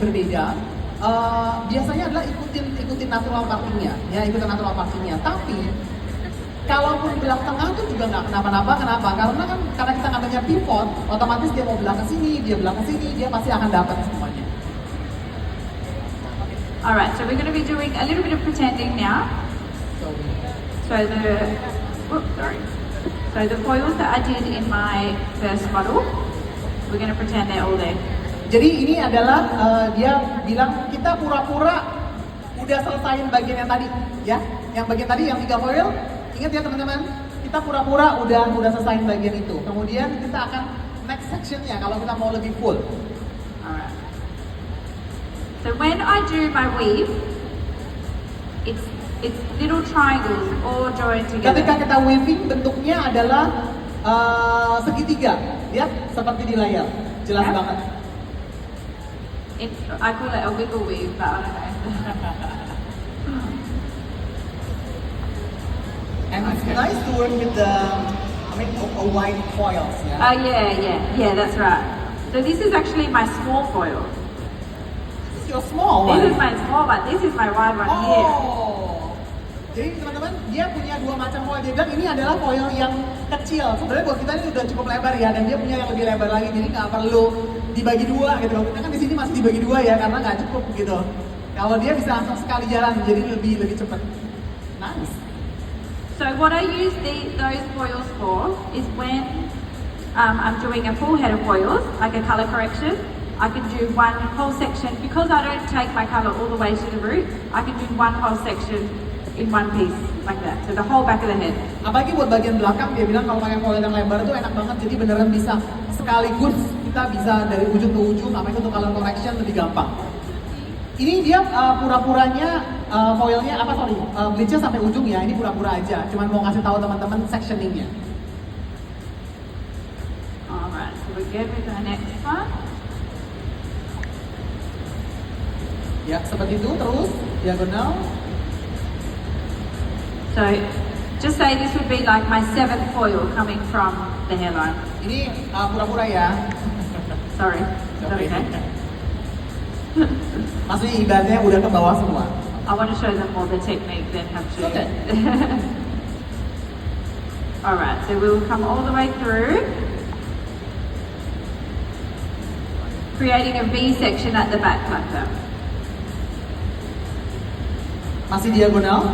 berbeda. Biasanya adalah ikutin natural partingnya, ya ikutin natural partingnya. Tapi kalaupun belah tengah tuh juga nggak kenapa-napa. Kenapa? Karena kita ngambilnya pivot, otomatis dia mau belah ke sini, dia pasti akan dapat semuanya. Alright, so we're going to be doing a little bit of pretending now. So the foils that I did in my first model, we're going to pretend they're all there. Jadi ini adalah dia bilang kita pura-pura udah selesaiin bagian yang tadi, ya. Yang bagian tadi yang 3 foil, ingat ya teman-teman, kita pura-pura udah selesaiin bagian itu. Kemudian kita akan next sectionnya kalau kita mau lebih full. Alright. So when I do my weave, it's little triangles all joined together. Ketika kita weaving bentuknya adalah segitiga, ya, seperti di layar. Jelas banget. I call it a wiggle weave, but I don't know. And it's nice to work with a white foils. Yeah, that's right. So this is actually my small foil. This is your small one. This is my small one. This is my wide one here. Jadi teman-teman, dia punya 2 macam foil. Dia bilang ini adalah foil yang kecil. Sebenarnya buat kita ini udah cukup lebar ya, dan dia punya yang lebih lebar lagi. Jadi nggak perlu dibagi 2 gitu. Kita kan di sini masih dibagi 2 ya, karena nggak cukup gitu. Kalau dia bisa langsung sekali jalan, jadi lebih cepat. Nice. So what I use those foils for is when I'm doing a full head of foils, like a color correction. I can do one whole section because I don't take my color all the way to the root. I can do one whole section in one piece like that, so the whole back of the head. Apalagi buat bagian belakang, dia bilang kalau pakai foil yang lebar itu enak banget, jadi beneran bisa sekaligus kita bisa dari ujung ke ujung, apalagi untuk color correction lebih gampang. Ini dia pura-puranya foilnya bleachnya sampai ujung ya, ini pura-pura aja, cuman mau ngasih tahu teman-teman sectioningnya. Alright, so we go with the next one. Ya, seperti itu terus diagonal. So, just say this would be like my 7th foil coming from the hairline. Ini pura-pura ya. Sorry, is that okay? Maksudnya ibaratnya udah ke bawah semua. I want to show them more the technique than actually. Okay. Alright, so we will come all the way through, creating a V section at the back like that. Masih diagonal.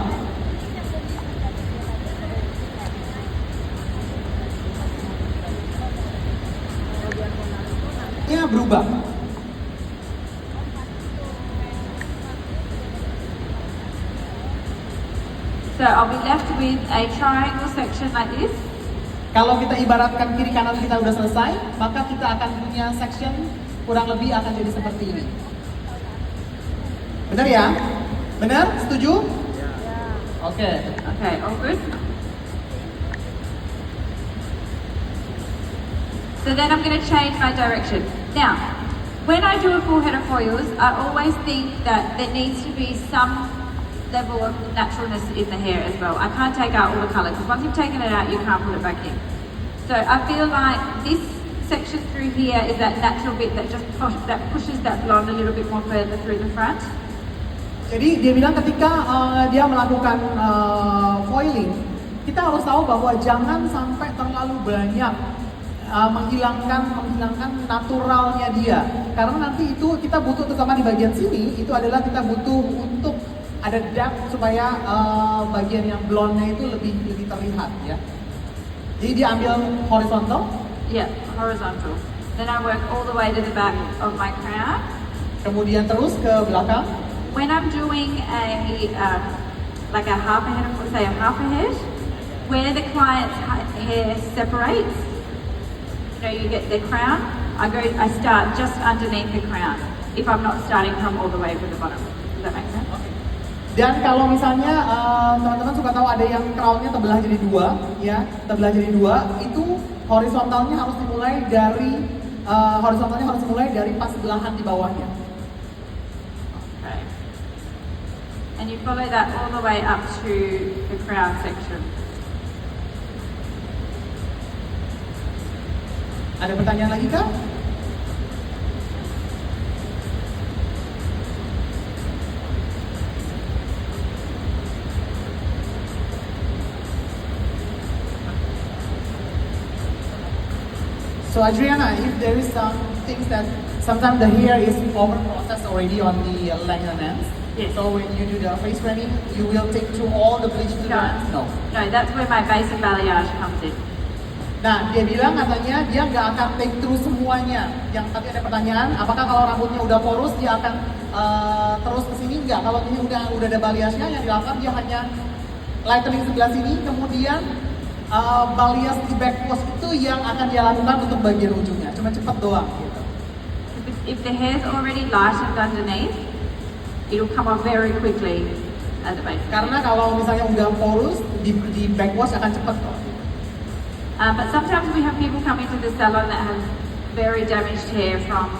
Berubah. So I'll be left with a triangle section like this. Kalau kita ibaratkan kiri kanan kita udah selesai, maka kita akan punya section kurang lebih akan jadi seperti ini. Benar ya? Benar? Setuju? Oke. Okay, all good. So then I'm going to change my direction. Now, when I do a full head of foils, I always think that there needs to be some level of naturalness in the hair as well. I can't take out all the colour, because once you've taken it out, you can't put it back in. So I feel like this section through here is that natural bit that just pushes that blonde a little bit more further through the front. Jadi dia bilang ketika dia melakukan foiling, kita harus tahu bahwa jangan sampai terlalu banyak menghilangkan naturalnya dia, karena nanti itu kita butuh, terutama di bagian sini itu adalah kita butuh untuk ada depth supaya bagian yang blonde-nya itu lebih terlihat ya. Jadi dia ambil horizontal. Yeah, horizontal. Then I work all the way to the back of my crown. Kemudian terus ke belakang. When I'm doing like a half a head, say a half a head, where the client's hair separates. You get the crown, I start just underneath the crown if I'm not starting from all the way from the bottom. Does that make sense? Okay. Dan kalau misalnya teman-teman suka tahu ada yang crownnya terbelah jadi 2, ya, terbelah jadi 2, itu horizontalnya harus dimulai dari pas belahan di bawahnya. Okay. And you follow that all the way up to the crown section. Ada pertanyaan lagi kah? So Adriana, if there is some things that sometimes the hair is over processed already on the length and ends. Yes. So when you do the face framing, you will take through all the bleach to the ends? No. No, that's where my basic balayage comes in. Nah, dia bilang katanya dia nggak akan take through semuanya. Yang tadi ada pertanyaan, apakah kalau rambutnya udah porus dia akan terus ke sini? Nggak. Kalau ini udah ada balayage-nya, yang dilakukan dia hanya lightening sebelah sini, kemudian balayage di back wash itu yang akan dia lakukan untuk bagian ujungnya. Cuma cepat doang gitu. If the hair's already lightened underneath, it'll come off very quickly at the base. Karena kalau misalnya udah porus di back wash akan cepat kok. But sometimes we have people come into the salon that have very damaged hair from,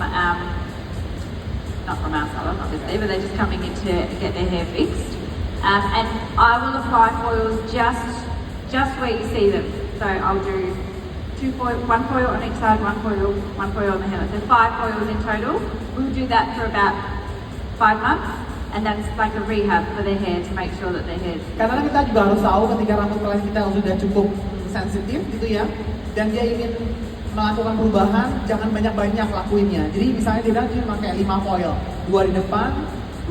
not from our salon obviously, but they're just coming in to get their hair fixed. And I will apply foils just where you see them. So I'll do one foil on each side, one foil on the hair. So 5 foils in total. We'll do that for about 5 months. And that's like a rehab for their hair to make sure that their hair. Karena kita juga harus tahu ketika rambut klien kita sudah cukup sensitif gitu ya, dan dia ingin melakukan perubahan, jangan banyak-banyak lakuinnya. Jadi misalnya dia bilang dia pakai 5 foil, 2 di depan,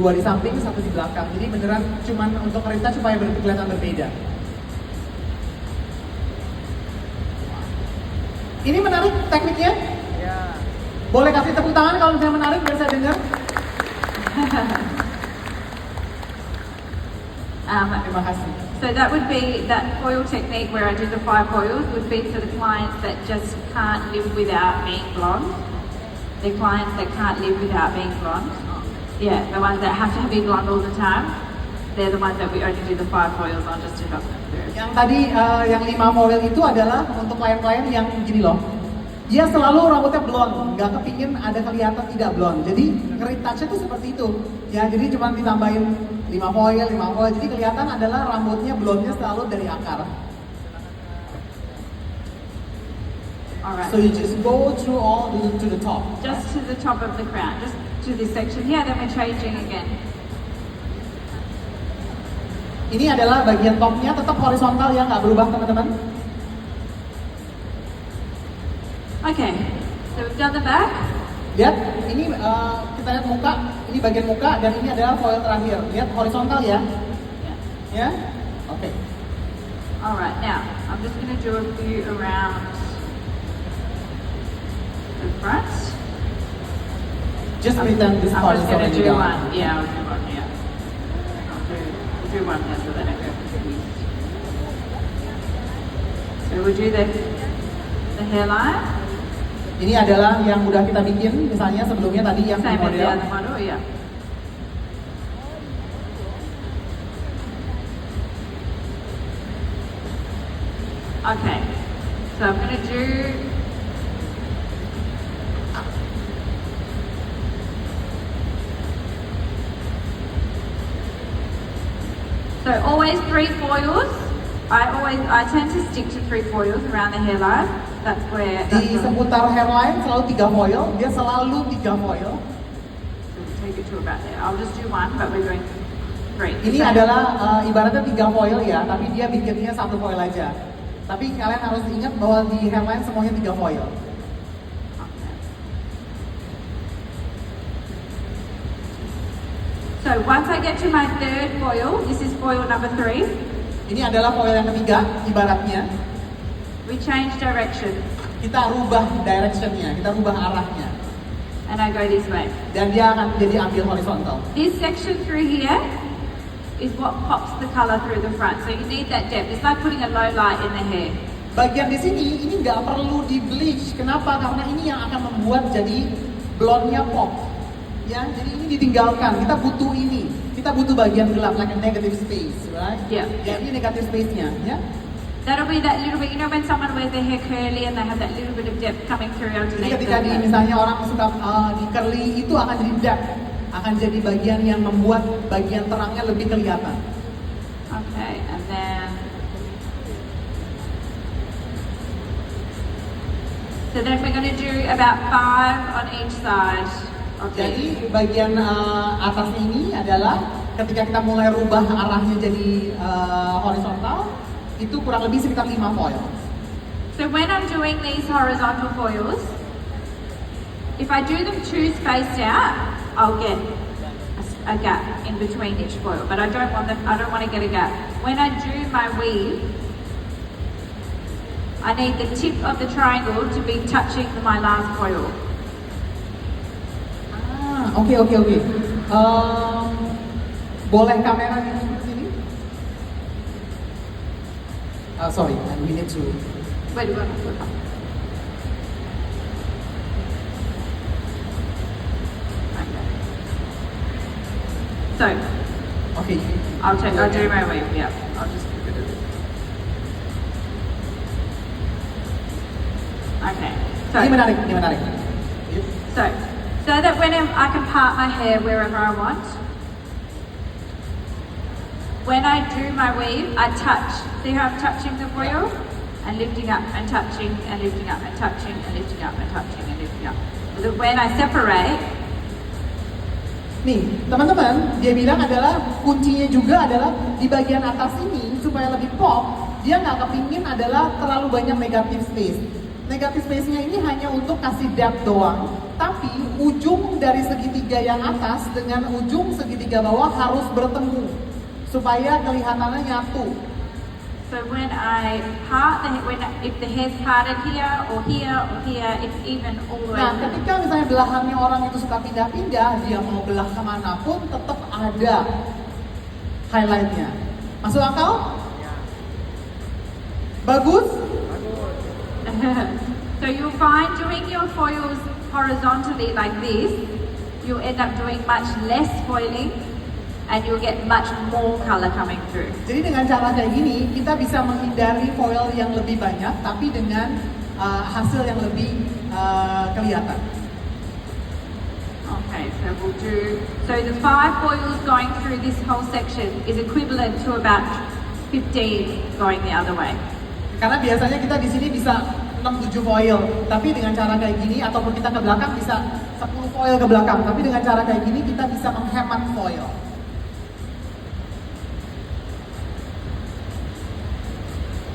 2 di samping, 1 di belakang. Jadi beneran cuman untuk retouch supaya kelihatan berbeda. Ini menarik tekniknya? Yeah. Boleh kasih tepuk tangan kalau misalnya menarik biar saya dengar. Terima kasih. So that would be that foil technique where I do the 5 foils would be for the clients that just can't live without being blonde. The clients that can't live without being blonde. Yeah, the ones that have to be blonde all the time. They're the ones that we only do the 5 foils on just to help them through. Yang tadi yang 5 foil itu adalah untuk klien-klien yang gini loh. Dia selalu rambutnya blonde, nggak kepingin ada kelihatan tidak blonde. Jadi retouch itu seperti itu. Ya, jadi cuma ditambahin 5 foil. Jadi kelihatan adalah rambutnya blonde-nya selalu dari akar. Alright. So you just go through all to the top. Just to the top of the crown, just to this section here, then we're changing again. Ini adalah bagian topnya tetap horizontal ya, nggak berubah teman-teman. Okay, so we've done the back. Lihat, ini kita lihat muka, ini bagian muka dan ini adalah foil terakhir. Lihat horizontal ya. Yeah. Ya? Oke. Alright, now I'm just going to do a few around the front. Just pretend this I'm part just is going to already do done. one. Yeah, I'll do one. Yeah. We'll do one just so that I go confused. So we'll do the hairline. Ini adalah yang udah kita bikin, misalnya sebelumnya tadi yang di Same as the model. other model, yeah. Okay, so I'm going to do so always 3 foils. I tend to stick to 3 foils around the hairline. That's where Di seputar hairline selalu 3 foil, dia selalu 3 foil. take it to about there. I'll just do one, but we're doing 3. Ini adalah ibaratnya 3 foil ya, tapi dia bikinnya 1 foil aja. Tapi kalian harus ingat bahwa di hairline semuanya 3 foil. Okay. So once I get to my 3rd foil, this is foil number 3. Ini adalah foil yang ketiga, ibaratnya We change direction, kita rubah directionnya, kita rubah arahnya. and I go this way. Dan dia akan jadi ambil horizontal. This section through here is what pops the color through the front. So you need that depth. It's like putting a low light in the hair. Bagian di sini ini nggak perlu di bleach. Kenapa? Karena ini yang akan membuat jadi blonde-nya pop. Ya, jadi ini ditinggalkan. Kita butuh ini. Kita butuh bagian gelap, like a negative space, right? Yeah. Jadi negative space-nya, ya. That'll be that little bit, you know when someone wears their hair curly and they have that little bit of depth coming through Jadi underneath ketika di them. misalnya orang suka di curly itu akan jadi depth, akan jadi bagian yang membuat bagian terangnya lebih kelihatan. Okay, and then so then we're going to do about 5 on each side of Jadi the bagian atas ini adalah ketika kita mulai rubah arahnya jadi horizontal, itu kurang lebih sekitar 5 foil. So when I'm doing these horizontal foils, if I do them too spaced out, I'll get a gap in between each foil. But I don't want to get a gap. When I do my weave, I need the tip of the triangle to be touching my last foil. Oke. Boleh kameranya seperti ini? Sorry, and we need to. Wait. So, Okay. I'll do my weave, yeah. I'll just get rid of it. Okay. Ini menarik. So that when I can part my hair wherever I want. When I do my weave, I touch. See how I'm touching the foil? And lifting up and touching and lifting up and touching and lifting up and touching and lifting up. So that when I separate, Nih, teman-teman, dia bilang adalah kuncinya juga adalah di bagian atas ini supaya lebih pop. Dia nggak kepingin adalah terlalu banyak negative space. Negative space-nya ini hanya untuk kasih depth doang. Tapi ujung dari segitiga yang atas dengan ujung segitiga bawah harus bertemu supaya kelihatannya nyatu. so when I part if the hair's parted here or here or here, it's even all the way. Nah, ketika misalnya belahannya orang itu suka pindah-pindah, dia mau belah kemanapun tetap ada highlightnya. Masuk akal? Bagus? So you'll find doing your foils horizontally like this, you'll end up doing much less foiling and you'll get much more color coming through. Jadi dengan cara kayak gini, kita bisa menghindari foil yang lebih banyak, tapi dengan hasil yang lebih kelihatan. Okay, so so the 5 foils going through this whole section is equivalent to about 15 going the other way. Karena biasanya kita di sini bisa 6-7 foil, tapi dengan cara kayak gini, ataupun kita ke belakang bisa 10 foil ke belakang, tapi dengan cara kayak gini kita bisa menghemat foil.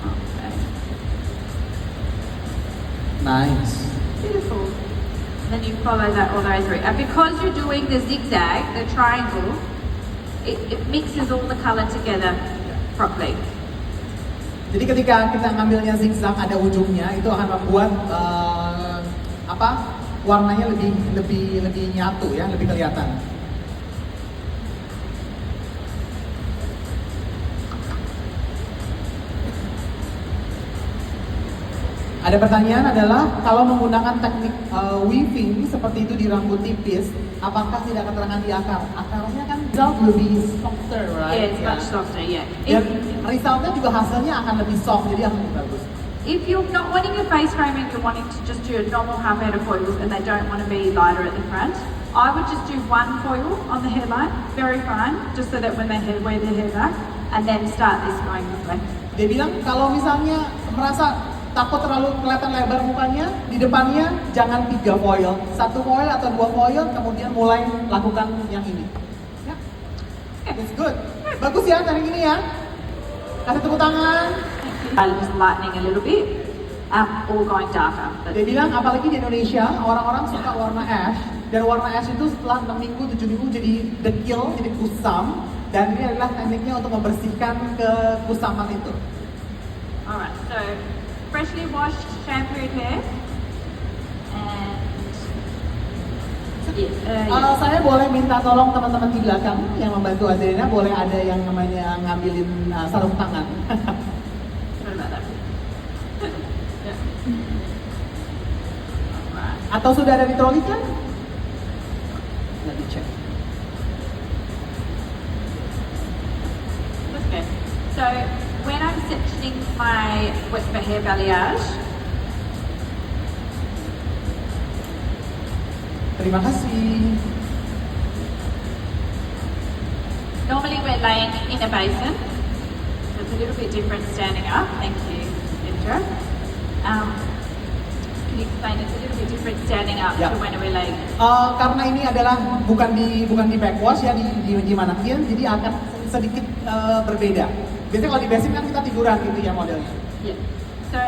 Okay. Nice. Beautiful. And then you follow that all the way through. And because you're doing the zigzag, the triangle, it mixes all the color together properly. Jadi ketika kita ngambilnya zigzag ada ujungnya, itu akan membuat warnanya lebih nyatu ya, lebih kelihatan. Ada pertanyaan adalah kalau menggunakan teknik weaving seperti itu di rambut tipis, apakah tidak keterangan di akar? Akarnya kan result lebih softer, right? Yeah, it's much softer, yeah. Dan resultnya juga hasilnya akan lebih soft, jadi akan lebih bagus. If you're not wanting your face framing, you're wanting to just do a normal half-head of foils and they don't want to be lighter at the front, I would just do 1 foil on the hairline, very fine, just so that when they wear their hair back, and then start this going this way. Dia bilang kalau misalnya merasa takut terlalu kelihatan lebar mukanya, di depannya jangan 3 foil, 1 foil atau 2 foil, kemudian mulai lakukan yang ini. Ya, it's good. Bagus ya cara ini ya. Kasih tepuk tangan. Just lightening a little bit, or going darker. Dia bilang apalagi di Indonesia orang-orang suka warna ash, dan warna ash itu setelah 6 minggu, 7 minggu jadi dekil, jadi kusam, dan ini adalah tekniknya untuk membersihkan kekusaman itu. Alright, so freshly washed shampooed hair and Saya boleh minta tolong teman-teman di belakang yang membantu Adriana, boleh ada yang namanya ngambilin sarung tangan. What about that? Yeah. Alright. Atau sudah ada di troli kan? Let me check. Okay, so when I'm sectioning my wet for hair balayage, Terima kasih. normally we're laying in a basin, so it's a little bit different standing up. Thank you, Indra. Can you explain it's a little bit different standing up Yeah. to when we're laying? Karena ini adalah bukan di backwash ya, di manakin, jadi akan sedikit berbeda. Biasanya kalau di basin kan kita tiduran gitu ya modelnya. Yeah. So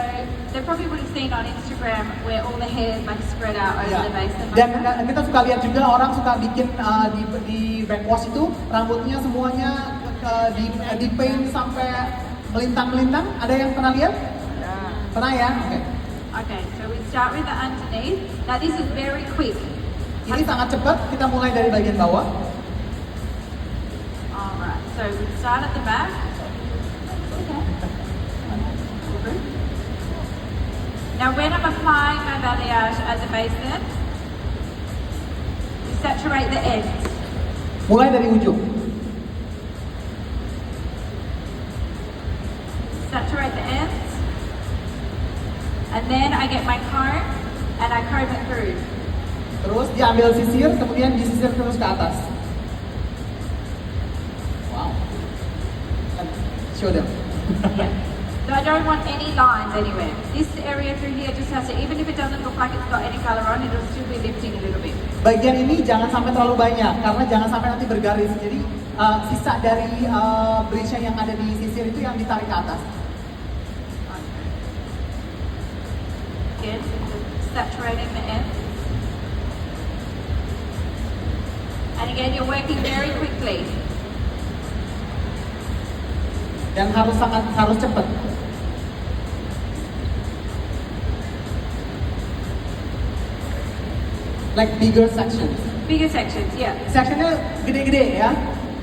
they probably would have seen on Instagram where all the hair is like spread out over Ya. the basin. Dan kita suka lihat juga orang suka bikin di backwash itu rambutnya semuanya di paint sampai melintang-melintang. Ada yang pernah lihat? Pernah ya? Oke. Okay, so we start with the underneath. Now this is very quick. Ini sangat cepat. Kita mulai dari bagian bawah. Alright, so we start at the back. Okay. Now when I'm applying my balayage at the basin, you saturate the ends. Mulai dari ujung. Saturate the ends. And then I get my comb and I comb it through. Terus diambil sisir, kemudian disisir terus ke atas. Wow. Show them. Yeah. So I don't want any lines anywhere. This area through here just has to, even if it doesn't look like it's got any color on, it'll still be lifting a little bit. Bagian ini jangan sampai terlalu banyak, karena jangan sampai nanti bergaris. Jadi sisa dari bridge yang ada di sisir itu yang ditarik ke atas. Again, saturating the ends. And again, you're working very quickly. Dan harus cepat. Like bigger sections. Bigger sections, yeah. Sectionnya gede-gede ya.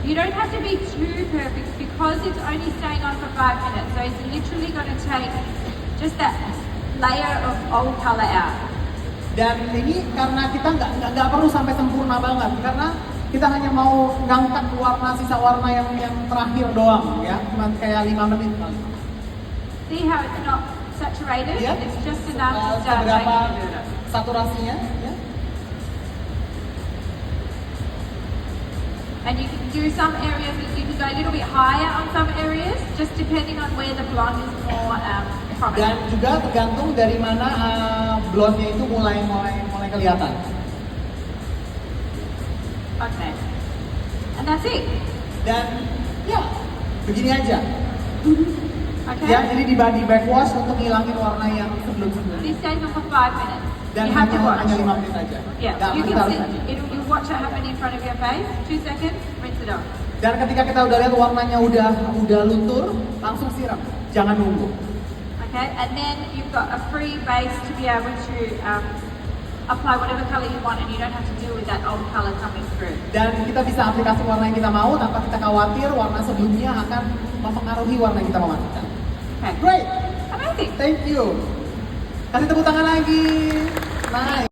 You don't have to be too perfect because it's only staying on for 5 minutes. So it's literally going to take just that layer of old color out. Dan ini karena kita nggak perlu sampai sempurna banget, karena kita hanya mau ngangkat sisa warna yang terakhir doang ya, cuma kayak 5 menit kali. See how it's not saturated? Ya. It's just enough to start Seberapa making it. saturasinya ya. And you can do some areas, you can go a little bit higher on some areas, just depending on where the blonde is more Dan prominent. juga tergantung dari mana blonde-nya itu mulai kelihatan. Okay. And that's it. Dan ya begini aja. Okay. Ya, jadi di backwash untuk ngilangin warna yang sebelum-sebelumnya. This stays on for 5 minutes. Dan you have to watch. hanya 5 menit aja. Yeah, Nggak you bentar can aja. see, you watch it happen in front of your face. 2 seconds, rinse it off. Dan ketika kita udah lihat warnanya udah luntur, langsung siram. Jangan nunggu. Okay, and then you've got a free base to be able to apply whatever color you want, and you don't have to deal with that old color coming through. Dan kita bisa aplikasi warna yang kita mau tanpa kita khawatir warna sebelumnya akan mempengaruhi warna yang kita mau masukkan. Okay, Great, amazing. thank you. Kasih tepuk tangan lagi. Nice.